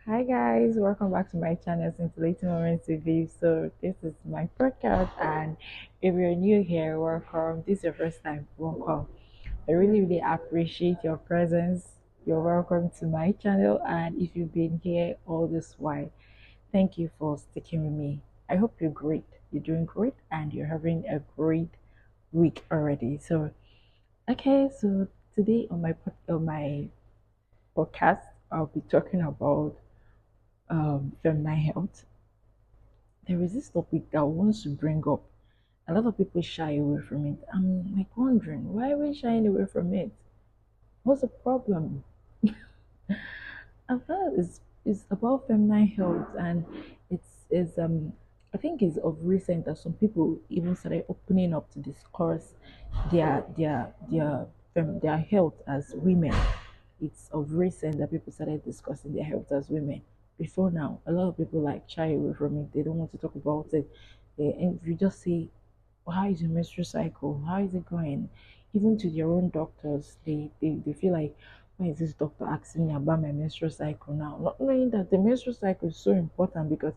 Hi guys, welcome back to my channel Scintillating Moments with Viv. So this is my podcast, and if you're new here, welcome. This is your first time, welcome. I really appreciate your presence. You're welcome to my channel, and if you've been here all this while, thank you for sticking with me. I hope you're great. You're doing great, and you're having a great week already. So today on my podcast, I'll be talking about feminine health. There is this topic that I want to bring up. A lot of people shy away from it. I'm like wondering, why are we shying away from it? What's the problem? I felt it's about feminine health, and it's I think it's of recent that some people even started opening up to discuss their health as women. It's of recent that people started discussing their health as women. Before now, a lot of people like shy away from it. They don't want to talk about it. And if you just say, well, how is your menstrual cycle? How is it going? Even to their own doctors, they feel like, why is this doctor asking me about my menstrual cycle now? Not knowing that the menstrual cycle is so important because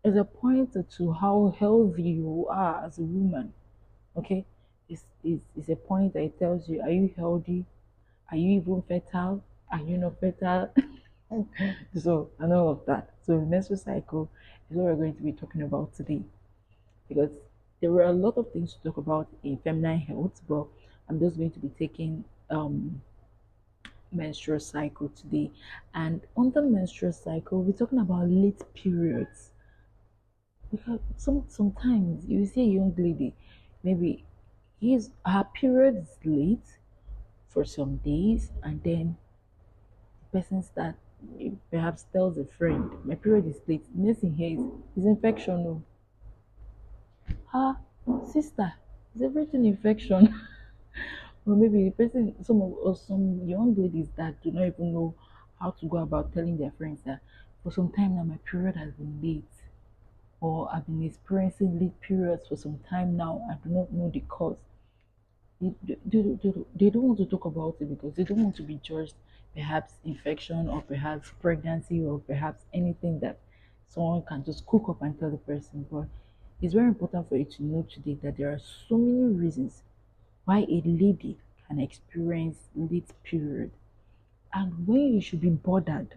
it's a pointer to how healthy you are as a woman. Okay? It's a point that it tells you, are you healthy? Are you even fertile? Are you not fertile? So, and all of that. So, menstrual cycle is what we're going to be talking about today because there were a lot of things to talk about in feminine health, but I'm just going to be taking menstrual cycle today. And on the menstrual cycle, we're talking about late periods because sometimes you see a young lady, maybe his her period is late for some days, and then the person start perhaps tells a friend, my period is late. Next thing here is infection. Oh, ah, sister, is everything infection? Or maybe the person, some young ladies that do not even know how to go about telling their friends that for some time now my period has been late, or I've been experiencing late periods for some time now. I do not know the cause. They don't want to talk about it because they don't want to be judged, perhaps infection or perhaps pregnancy or perhaps anything that someone can just cook up and tell the person. But it's very important for you to know today that there are so many reasons why a lady can experience late period and when you should be bothered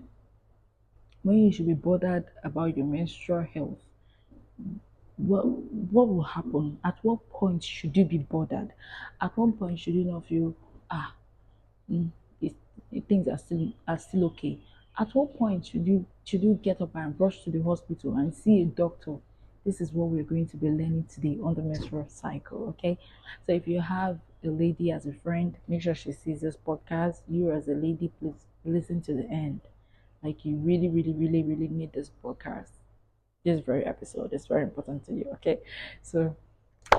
about your menstrual health. What will happen? At what point should you be bothered? At what point should you not feel ah mm, it, things are still okay? At what point should you get up and rush to the hospital and see a doctor? This is what we're going to be learning today on the menstrual cycle. Okay, so if you have a lady as a friend, make sure she sees this podcast. You as a lady, please listen to the end. Like you really need this podcast. This very episode is very important to you. Okay, so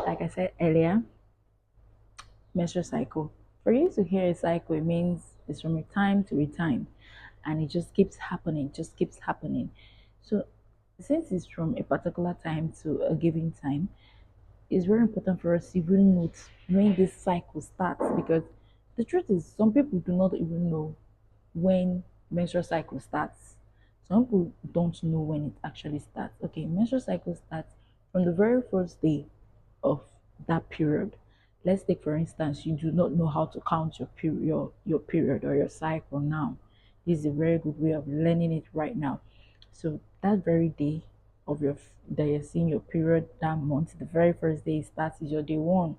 like I said earlier, menstrual cycle. For you to hear a cycle, it means it's from a time to a time, and it just keeps happening. So, since it's from a particular time to a given time, it's very important for us to even note when this cycle starts because the truth is, some people do not even know when menstrual cycle starts. Some people don't know when it actually starts. Okay, menstrual cycle starts from the very first day of that period. Let's take for instance, you do not know how to count your period or your cycle now. This is a very good way of learning it right now. So that very day of your that you're seeing your period that month, the very first day it starts is your day one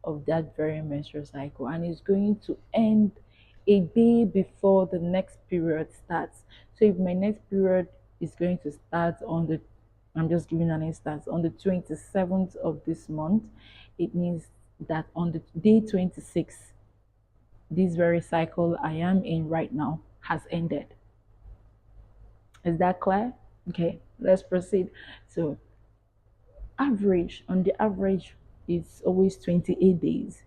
of that very menstrual cycle, and it's going to end a day before the next period starts. So if my next period is going to start on the I'm just giving an instance on the 27th of this month, it means that on the day 26, this very cycle I am in right now has ended. Is that clear? Okay, let's proceed. So on the average, it's always 28 days.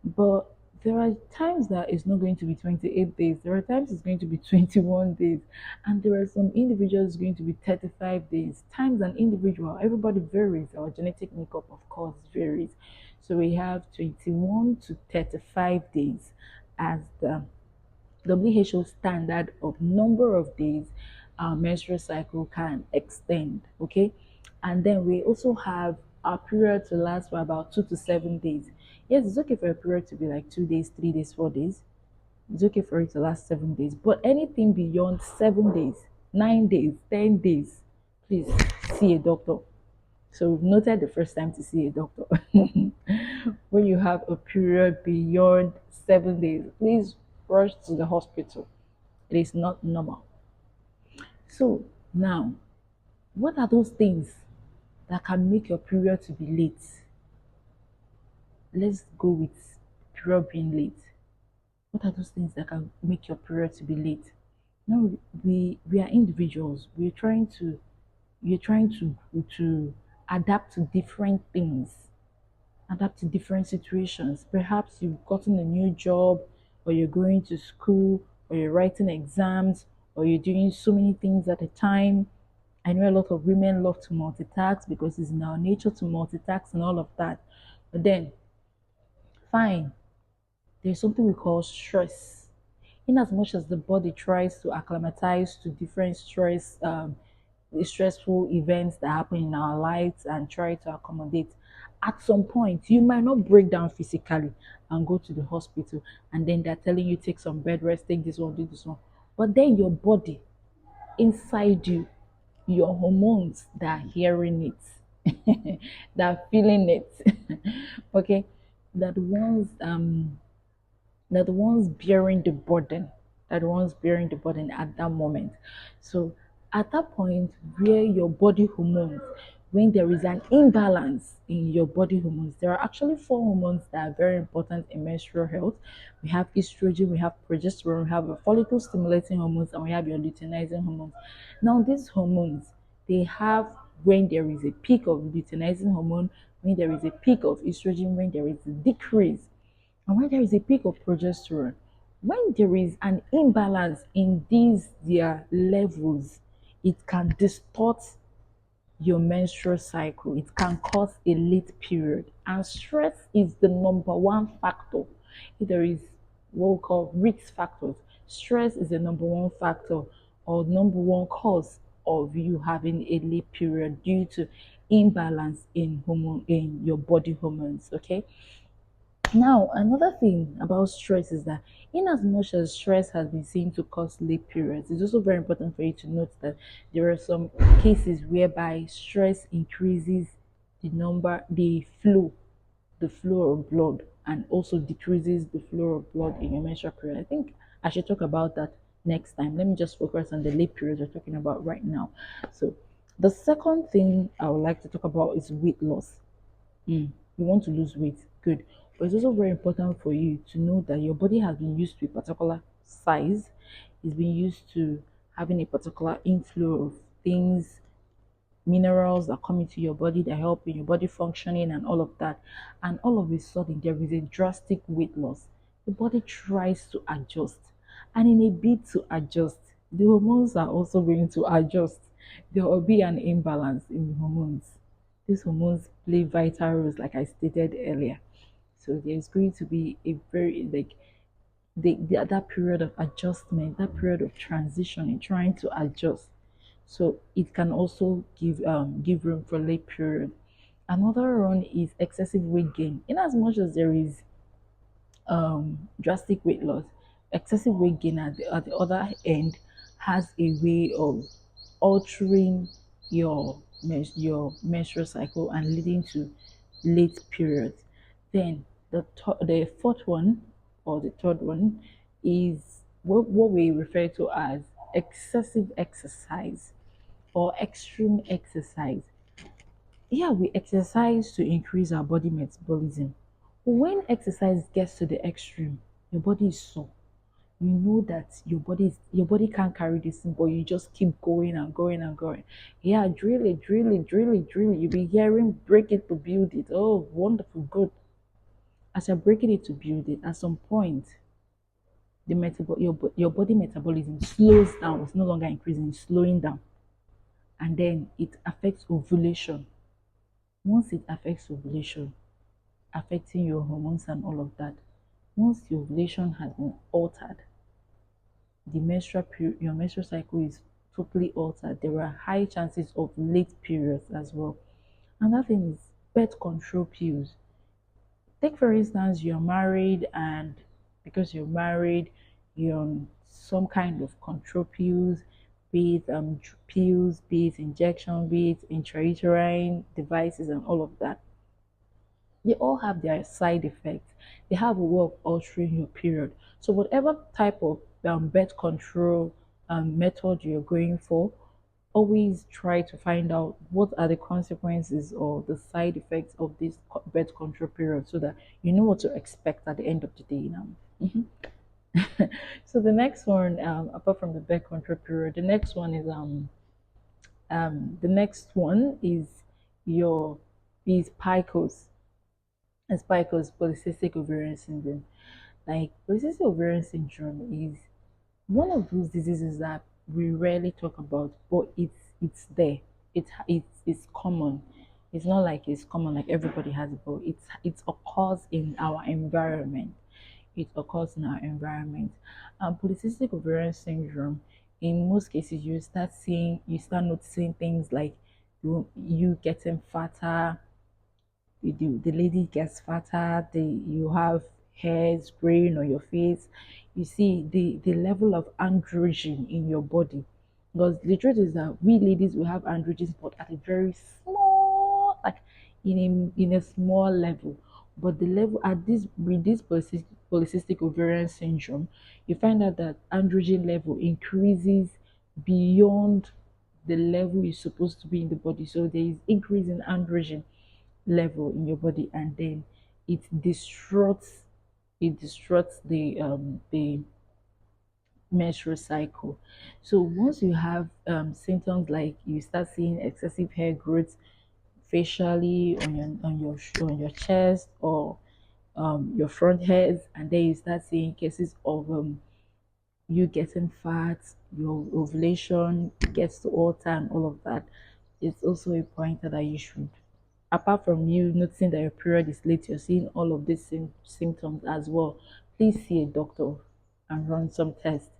But there are times that it's not going to be 28 days. There are times it's going to be 21 days. And there are some individuals going to be 35 days. Times an individual, everybody varies. Our genetic makeup, of course, varies. So we have 21 to 35 days as the WHO standard of number of days our menstrual cycle can extend. Okay, and then we also have our period to last for about 2 to 7 days. Yes, it's okay for a period to be like 2 days, 3 days, 4 days. It's okay for it to last 7 days, but anything beyond 7 days, 9 days, 10 days, please see a doctor. So we've noted the first time to see a doctor. When you have a period beyond 7 days, please rush to the hospital. It is not normal. So now, what are those things that can make your period to be late? Let's go with period being late. What are those things that can make your period to be late? Now we are individuals. We're trying to adapt to different things, adapt to different situations. Perhaps you've gotten a new job, or you're going to school, or you're writing exams, or you're doing so many things at a time. I know a lot of women love to multitask because it's in our nature to multitask and all of that. But then, fine, there's something we call stress. In as much as the body tries to acclimatize to different stressful events that happen in our lives and try to accommodate, at some point you might not break down physically and go to the hospital, and then they're telling you take some bed rest, take this one, do this one. But then your body inside you, your hormones that are hearing it, that are feeling it, okay, that the ones they're the ones bearing the burden. They're the ones bearing the burden at that moment. So at that point where your body hormones, when there is an imbalance in your body hormones, there are actually four hormones that are very important in menstrual health. We have estrogen, we have progesterone, we have a follicle stimulating hormones, and we have your luteinizing hormones. Now these hormones, they have, when there is a peak of luteinizing hormone, when there is a peak of estrogen, when there is a decrease, and when there is a peak of progesterone, when there is an imbalance in these their levels, it can distort your menstrual cycle. It can cause a late period. And stress is the number one factor. If there is what we call risk factors, stress is the number one factor or number one cause of you having a late period due to imbalance in hormone in your body hormones. Okay. Now, another thing about stress is that, in as much as stress has been seen to cause late periods, it's also very important for you to note that there are some cases whereby stress increases the flow of blood, and also decreases the flow of blood in your menstrual period. I think I should talk about that next time. Let me just focus on the late periods we're talking about right now. So, the second thing I would like to talk about is weight loss. You want to lose weight, good. But it's also very important for you to know that your body has been used to a particular size, it's been used to having a particular inflow of things, minerals that come into your body that help in your body functioning and all of that. And all of a sudden, there is a drastic weight loss. The body tries to adjust. And in a bid to adjust, the hormones are also going to adjust. There will be an imbalance in the hormones. These hormones play vital roles, like I stated earlier. So there's going to be a very like that period of adjustment, that period of transition in trying to adjust. So it can also give room for late period. Another one is excessive weight gain. In as much as there is drastic weight loss, excessive weight gain at the other end has a way of altering your menstrual cycle and leading to late periods. Then the fourth one or the third one is what we refer to as excessive exercise or extreme exercise. Yeah, we exercise to increase our body metabolism. But when exercise gets to the extreme, your body is sore. You know that your body can't carry this thing, but you just keep going and going and going. Yeah, drill it, drill it, drill it, drill it. You'll be hearing break it to build it. Oh, wonderful, good. As you're breaking it to build it, at some point, your body metabolism slows down. It's no longer increasing, it's slowing down, and then it affects ovulation. Once it affects ovulation, affecting your hormones and all of that, once the ovulation has been altered, your menstrual cycle is totally altered, there are high chances of late periods as well. Another thing is birth control pills. Take for instance, you're married, and because you're married, you're on some kind of control pills, be it pills, be it injection, be it intrauterine devices, and all of that. They all have their side effects. They have a way of altering your period. So whatever type of birth control method you're going for, always try to find out what are the consequences or the side effects of this birth control period, so that you know what to expect at the end of the day now. Mhm. So the next one, apart from the birth control period, the next one is your is PCOS. As PCOS, polycystic ovarian syndrome. Like polycystic ovarian syndrome is one of those diseases that we rarely talk about, but it's there. It's common. It's not like it's common like everybody has it, but it occurs in our environment. It occurs in our environment. Polycystic ovarian syndrome. In most cases, you start noticing things like you getting fatter, the lady gets fatter, you have hairs graying on your face. You see the level of androgen in your body. Because the truth is that we ladies will have androgens, but at a very small, like in a small level. But the level at this with this polycystic ovarian syndrome, you find out that androgen level increases beyond the level you're supposed to be in the body. So there is increase in androgen level in your body, and then it disrupts the menstrual cycle. So once you have symptoms like you start seeing excessive hair growth facially on your chest or your front hairs, and then you start seeing cases of you getting fat, your ovulation gets to alter and all of that, it's also a pointer that you should, apart from you noticing that your period is late, you're seeing all of these symptoms as well, please see a doctor and run some tests.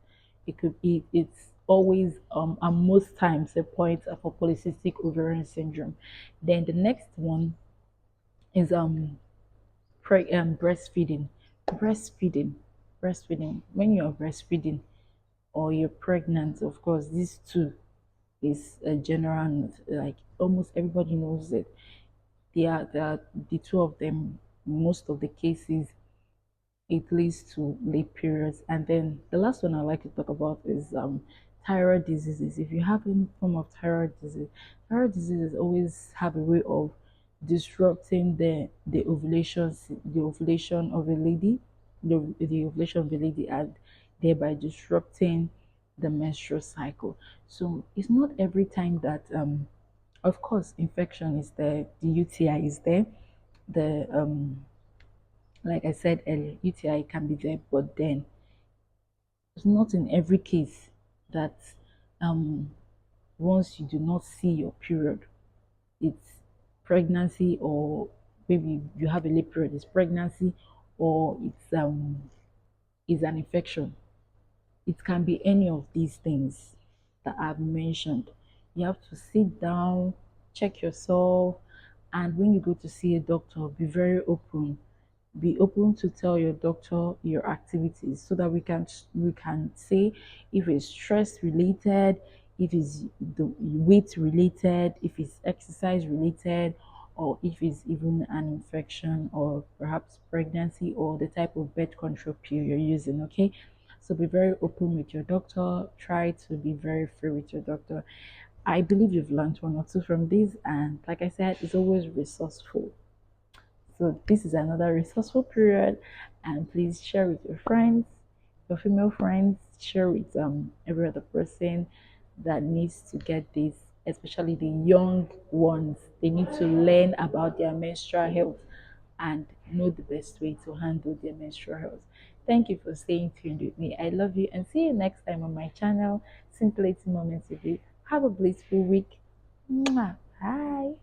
It could be, it's always and most times a pointer for polycystic ovarian syndrome. Then the next one is breastfeeding. Breastfeeding. Breastfeeding. When you're breastfeeding or you're pregnant, of course, these two is a general, like almost everybody knows it. They are the two of them. Most of the cases, it leads to late periods. And then the last one I like to talk about is thyroid diseases. If you have any form of thyroid diseases always have a way of disrupting the ovulation of a lady, the ovulation of a lady, and thereby disrupting the menstrual cycle. So it's not every time that of course infection is there, the UTI is there, the like I said earlier, UTI can be there, but then it's not in every case that um, once you do not see your period, it's pregnancy, or maybe you have a late period, it's pregnancy, or it's an infection. It can be any of these things that I've mentioned. You have to sit down, check yourself, and when you go to see a doctor, be very open. Be open to tell your doctor your activities, so that we can say if it's stress related, if it's the weight related, if it's exercise related, or if it's even an infection or perhaps pregnancy or the type of birth control pill you're using. Okay, so be very open with your doctor. Try to be very free with your doctor. I believe you've learned one or two from this, and like I said, it's always resourceful. So this is another resourceful period, and please share with your friends, your female friends, share with every other person that needs to get this, especially the young ones. They need to learn about their menstrual health and know the best way to handle their menstrual health. Thank you for staying tuned with me. I love you, and see you next time on my channel, Scintillating Moments with You. Have a blissful week. Mwah. Bye.